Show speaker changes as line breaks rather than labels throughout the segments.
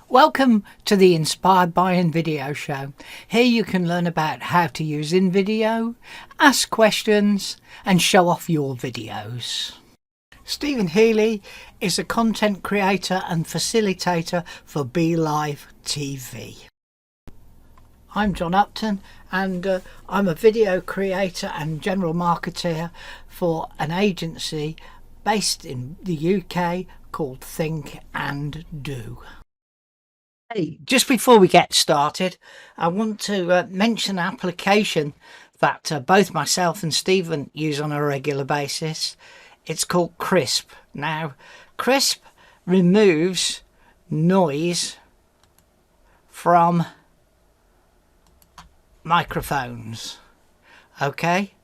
Welcome to the Inspired by Invideo show. Here you can learn about how to use Invideo, ask questions and show off your videos. Stephen Healy is a content creator and facilitator for BeLive TV. I'm John Upton and I'm a video creator and general marketer for an agency based in the UK called Think and Do. Hey, just before we get started, I want to mention an application that both myself and Stephen use on a regular basis. It's called Krisp. Now, Krisp removes noise from microphones. Okay,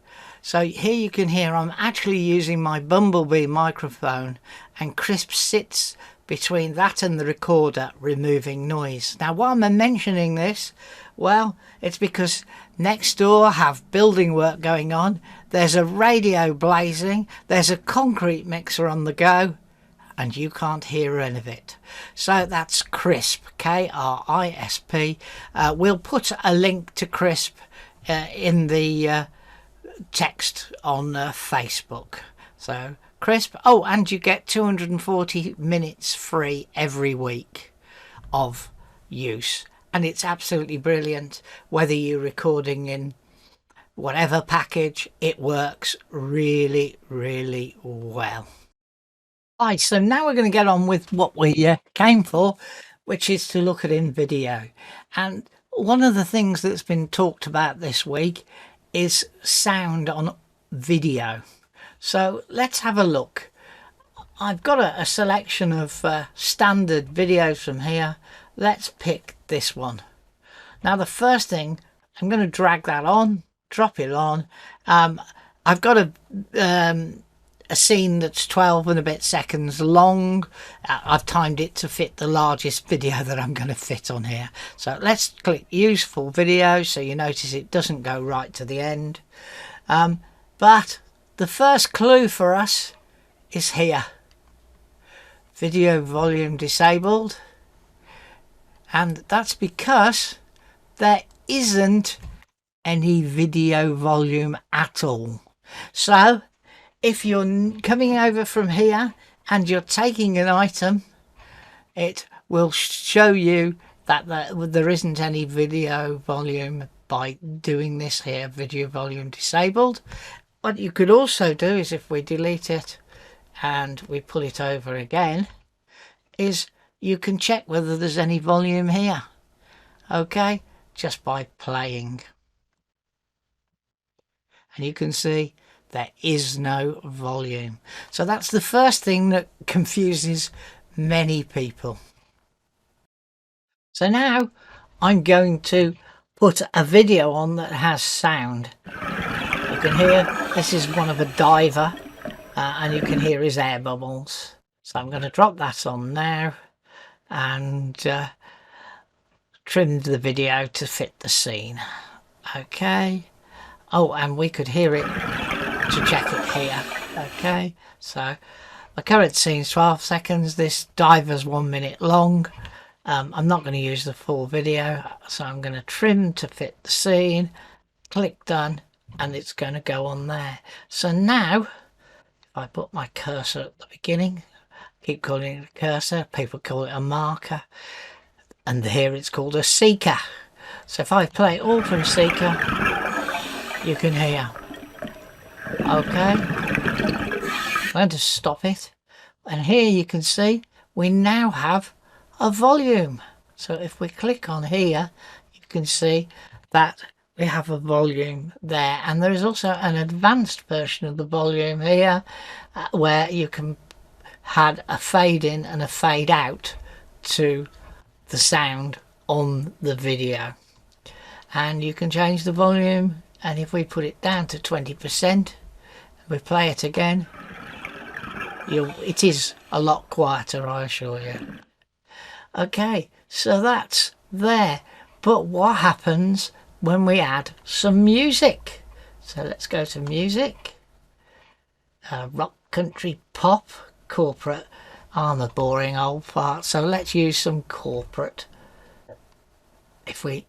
so here you can hear I'm actually using my Bumblebee microphone, and Krisp sits between that and the recorder, removing noise. Now, why am I mentioning this? Well, it's because next door I have building work going on. There's a radio blazing. There's a concrete mixer on the go, and you can't hear any of it. So that's Krisp, K-R-I-S-P. We'll put a link to Krisp in the text on Facebook. So Krisp. Oh, and you get 240 minutes free every week of use, and it's absolutely brilliant. Whether you're recording in whatever package, it works really well. Right, so now we're going to get on with what we came for, which is to look at Invideo. And one of the things that's been talked about this week is sound on video. So let's have a look. I've got a selection of standard videos from here. Let's pick this one. Now, the first thing, I'm going to drag that on, drop it on. I've got a scene that's 12 and a bit seconds long. I've timed it to fit the largest video that I'm going to fit on here. So let's click use full video, so you notice it doesn't go right to the end. But the first clue for us is here. Video volume disabled. And that's because there isn't any video volume at all. So if you're coming over from here and you're taking an item, it will show you that there isn't any video volume by doing this here, video volume disabled. What you could also do is, if we delete it and we pull it over again, is you can check whether there's any volume here. Okay, just by playing. And you can see there is no volume. So that's the first thing that confuses many people. So now I'm going to put a video on that has sound. You can hear this is one of a diver, and you can hear his air bubbles. So I'm going to drop that on now and trim the video to fit the scene. Okay. Oh, and we could hear it to check it here. Okay, so the current scene's 12 seconds. This diver's 1 minute long. I'm not going to use the full video, so I'm going to trim to fit the scene. Click done, and it's going to go on there. So now, if I put my cursor at the beginning, keep calling it a cursor, people call it a marker, and here it's called a seeker. So if I play it all from seeker, you can hear. Okay, I'm going to stop it, and here you can see we now have a volume. So if we click on here, you can see that we have a volume there, and there is also an advanced version of the volume here where you can add a fade in and a fade out to the sound on the video, and you can change the volume. And if we put it down to 20%, we play it again, it is a lot quieter, I assure you. Okay, so that's there. But what happens when we add some music? So let's go to music, rock, country, pop, corporate, I'm a boring old fart, so let's use some corporate. If we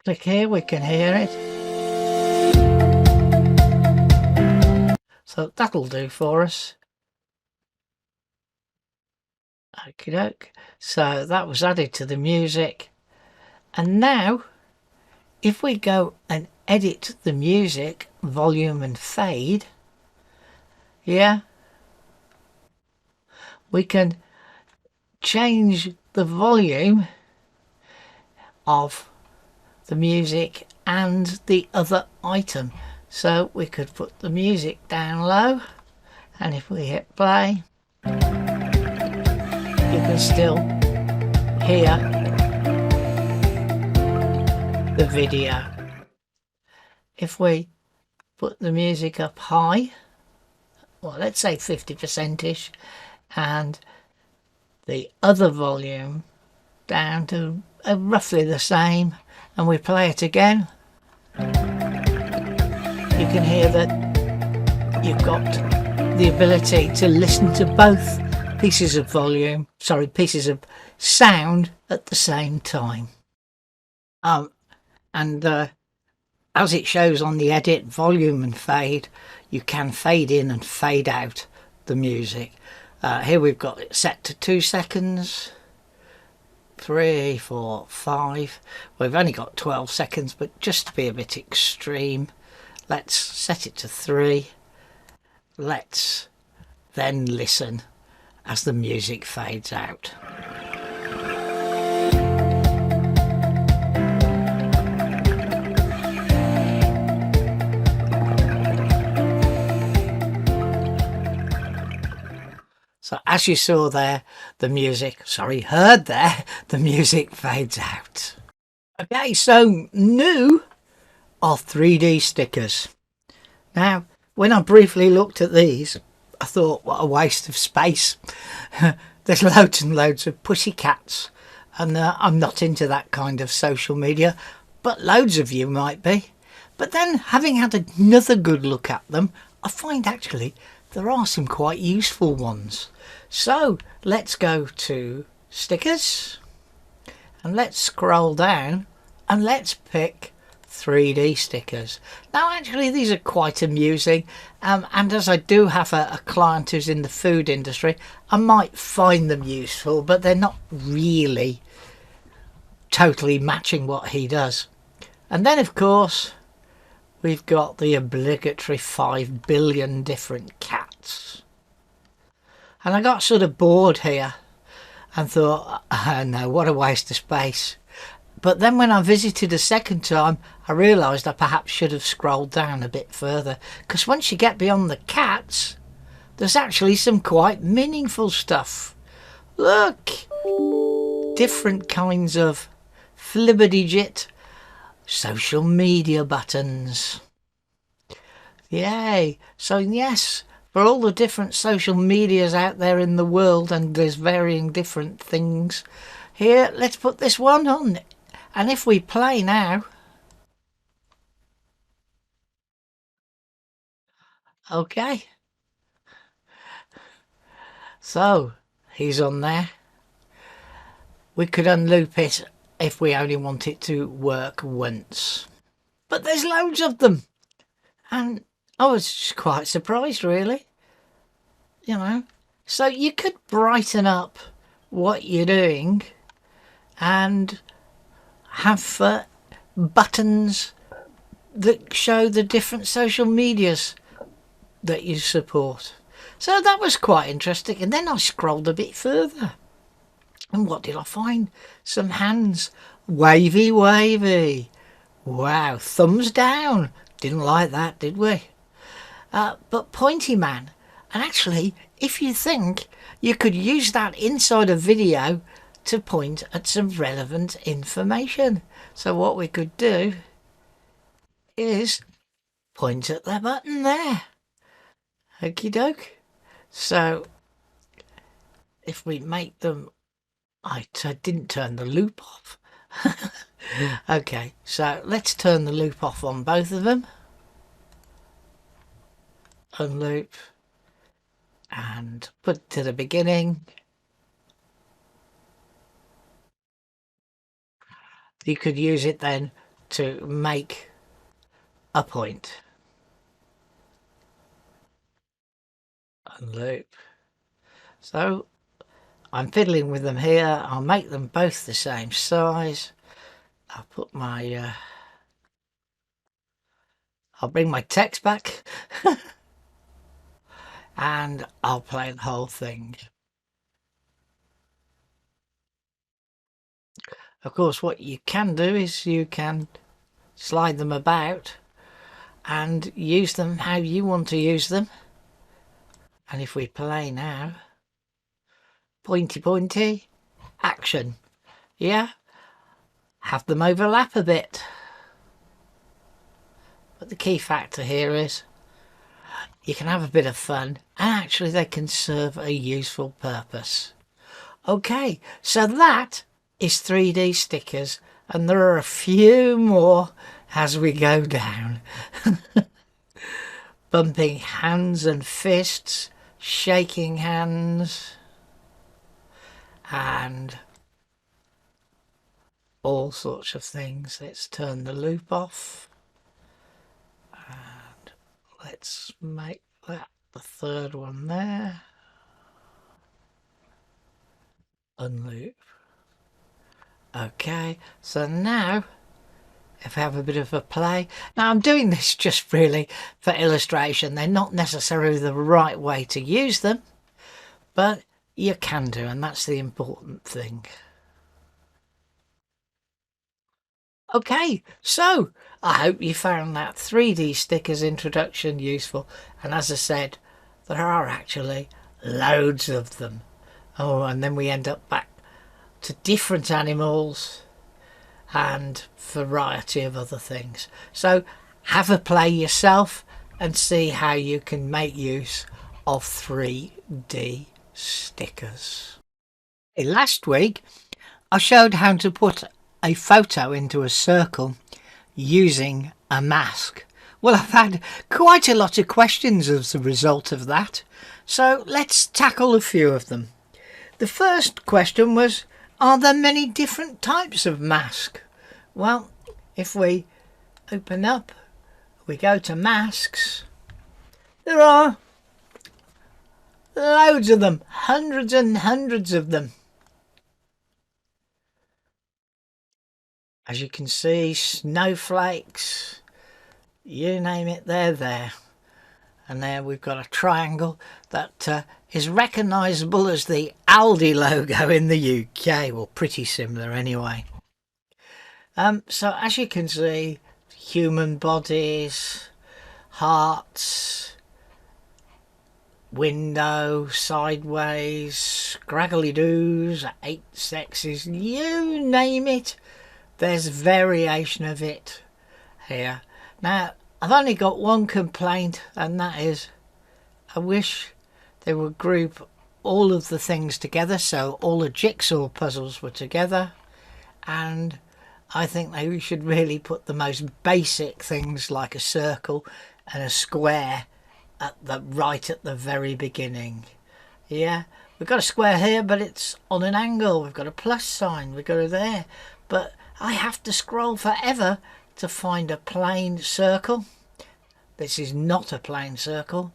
click here, we can hear it. So that'll do for us. Okie doke. So that was added to the music. And now, if we go and edit the music, volume and fade, yeah, we can change the volume of the music and the other item. So we could put the music down low, and if we hit play, you can still hear the video. If we put the music up high, well, let's say 50%ish, and the other volume down to roughly the same, and we play it again, you can hear that you've got the ability to listen to both pieces of pieces of sound at the same time. As it shows on the edit volume and fade, you can fade in and fade out the music. Here we've got it set to 2 seconds, 3, 4, 5. We've only got 12 seconds, but just to be a bit extreme, let's set it to 3. Let's then listen as the music fades out. So as you saw there, the music fades out. Okay, so new are 3D stickers. Now, when I briefly looked at these, I thought, what a waste of space. There's loads and loads of pussycats, and I'm not into that kind of social media, but loads of you might be. But then, having had another good look at them, I find actually there are some quite useful ones. So let's go to stickers, and let's scroll down, and let's pick 3D stickers. Now actually these are quite amusing, and as I do have a client who's in the food industry, I might find them useful, but they're not really totally matching what he does. And then of course we've got the obligatory 5 billion different cats, and I got sort of bored here and thought, no, what a waste of space. But then when I visited a second time, I realised I perhaps should have scrolled down a bit further, because once you get beyond the cats, there's actually some quite meaningful stuff. Look! Different kinds of flibberdigit social media buttons. Yay! So yes, for all the different social medias out there in the world, and there's varying different things. Here, let's put this one on. And if we play now, okay, so he's on there. We could unloop it if we only want it to work once, but there's loads of them, and I was quite surprised, really, you know. So you could brighten up what you're doing and have buttons that show the different social medias that you support. So that was quite interesting. And then I scrolled a bit further, and what did I find? Some hands. Wavy wavy. Wow, thumbs down. Didn't like that, did we? But pointy man. And actually, if you think, you could use that inside a video to point at some relevant information. So what we could do is point at the button there. Okie doke. So if we make them, I didn't turn the loop off. Okay, so let's turn the loop off on both of them. Unloop and put to the beginning. you could use it then to make a point. Unloop. So I'm fiddling with them here. I'll make them both the same size. I'll put my I'll bring my text back and I'll play the whole thing. Of course, what you can do is you can slide them about and use them how you want to use them. And if we play now, pointy pointy, action. Yeah, have them overlap a bit. But the key factor here is you can have a bit of fun and actually they can serve a useful purpose. Okay, so that is 3D stickers, and there are a few more as we go down. Bumping hands and fists, shaking hands, and all sorts of things. Let's turn the loop off and let's make that the third one there. Unloop. Okay, so now if I have a bit of a play. Now I'm doing this just really for illustration. They're not necessarily the right way to use them, but you can do, and that's the important thing. Okay, so I hope you found that 3D stickers introduction useful, and as I said, there are actually loads of them. Oh, and then we end up back to different animals and variety of other things. So have a play yourself and see how you can make use of 3D stickers. Last week I showed how to put a photo into a circle using a mask. Well, I've had quite a lot of questions as a result of that, so let's tackle a few of them. The first question was, are there many different types of mask? Well, if we open up, we go to masks, there are loads of them, hundreds and hundreds of them. As you can see, snowflakes, you name it, they're there. And there we've got a triangle that is recognisable as the Aldi logo in the UK. Well, pretty similar anyway. So as you can see, human bodies, hearts, window, sideways, scraggly doos, 8 sexes, you name it, there's variation of it here. Now, I've only got one complaint, and that is I wish they would group all of the things together, so all the jigsaw puzzles were together, and I think they should really put the most basic things like a circle and a square right at the very beginning. Yeah, we've got a square here, but it's on an angle. We've got a plus sign, we've got it there, but I have to scroll forever to find a plain circle. This is not a plain circle.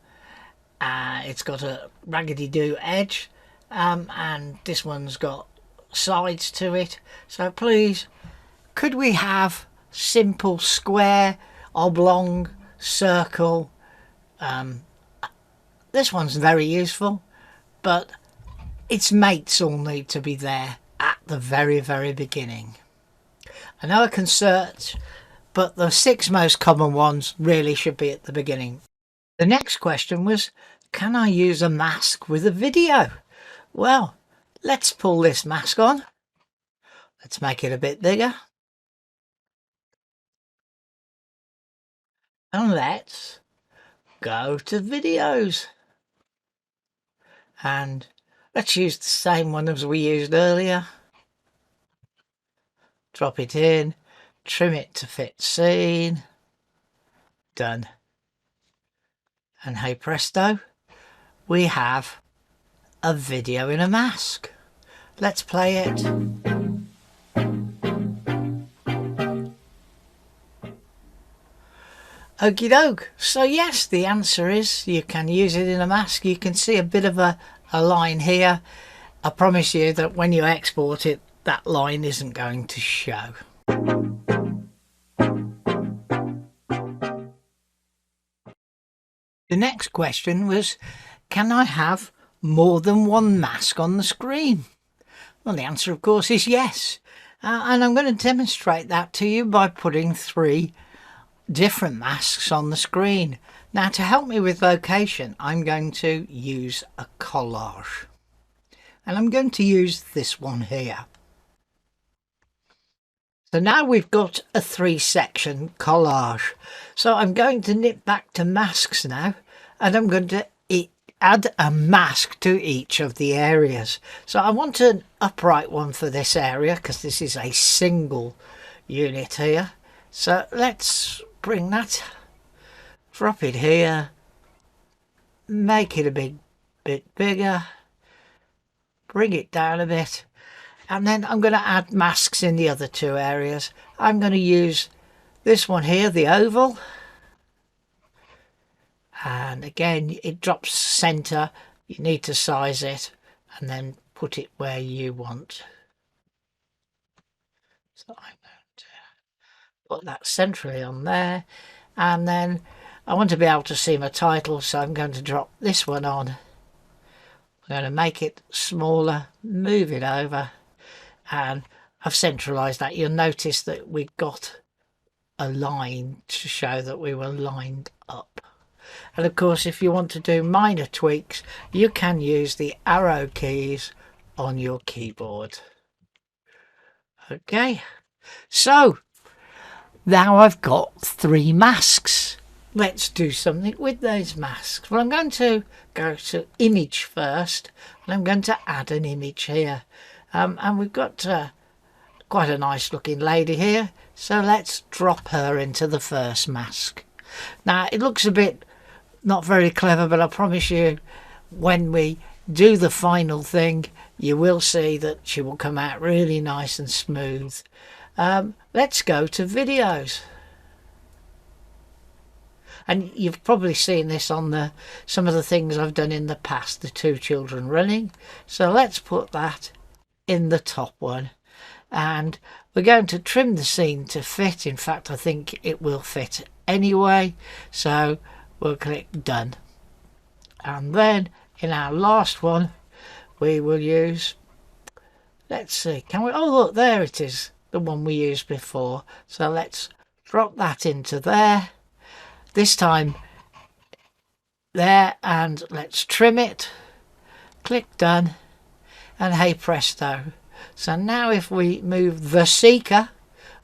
It's got a raggedy-do edge, and this one's got sides to it. So please, could we have simple square, oblong, circle? This one's very useful, but its mates all need to be there at the very, very beginning. I know I can search, but the 6 most common ones really should be at the beginning. The next question was, can I use a mask with a video? Well, let's pull this mask on. Let's make it a bit bigger. And let's go to videos. And let's use the same one as we used earlier. Drop it in, trim it to fit scene. Done. And hey presto, we have a video in a mask. Let's play it. Okie doke. So yes, the answer is you can use it in a mask. You can see a bit of a line here. I promise you that when you export it, that line isn't going to show. The next question was, can I have more than one mask on the screen? Well, the answer of course is yes. And I'm going to demonstrate that to you by putting 3 different masks on the screen. Now, to help me with location, I'm going to use a collage. And I'm going to use this one here. So now we've got a 3-section collage. So I'm going to nip back to masks now, and I'm going to add a mask to each of the areas. So I want an upright one for this area because this is a single unit here. So let's bring that, drop it here, make it a bit bigger, bring it down a bit, and then I'm going to add masks in the other 2 areas. I'm going to use this one here, the oval, and again it drops center. You need to size it and then put it where you want. So I'm going to put that centrally on there, and then I want to be able to see my title, so I'm going to drop this one on. I'm going to make it smaller, move it over, and I've centralized that. You'll notice that we've got a line to show that we were lined up. And of course, if you want to do minor tweaks, you can use the arrow keys on your keyboard. Okay, so now I've got 3 masks. Let's do something with those masks. Well, I'm going to go to image first, and I'm going to add an image here. And we've got quite a nice looking lady here, so let's drop her into the first mask. Now it looks a bit not very clever, but I promise you when we do the final thing you will see that she will come out really nice and smooth. Let's go to videos, and you've probably seen this on some of the things I've done in the past, the 2 children running. So let's put that in the top one, and we're going to trim the scene to fit. In fact, I think it will fit anyway, so we'll click done. And then in our last one we will use, let's see, can we, oh look, there it is, the one we used before. So let's drop that into there, this time there, and let's trim it, click done, and hey presto. So now if we move the seeker,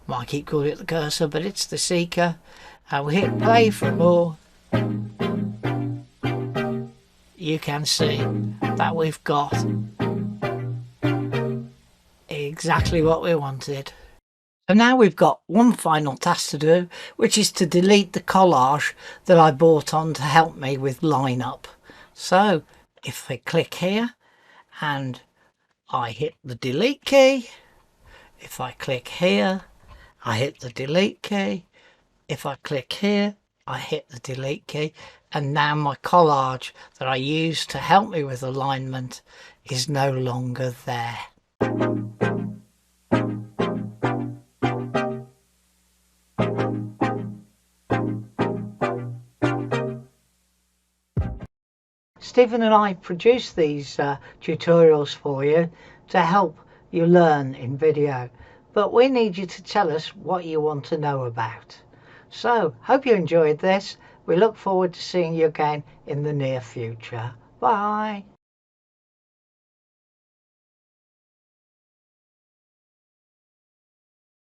might keep calling it the cursor, but it's the seeker, and we hit play for more, you can see that we've got exactly what we wanted. So now we've got one final task to do, which is to delete the collage that I bought on to help me with line up. So if I click here and I hit the delete key, if I click here I hit the delete key, if I click here I hit the delete key, and now my collage that I used to help me with alignment is no longer there. Stephen and I produce these tutorials for you to help you learn in video, but we need you to tell us what you want to know about. So, hope you enjoyed this. We look forward to seeing you again in the near future. Bye.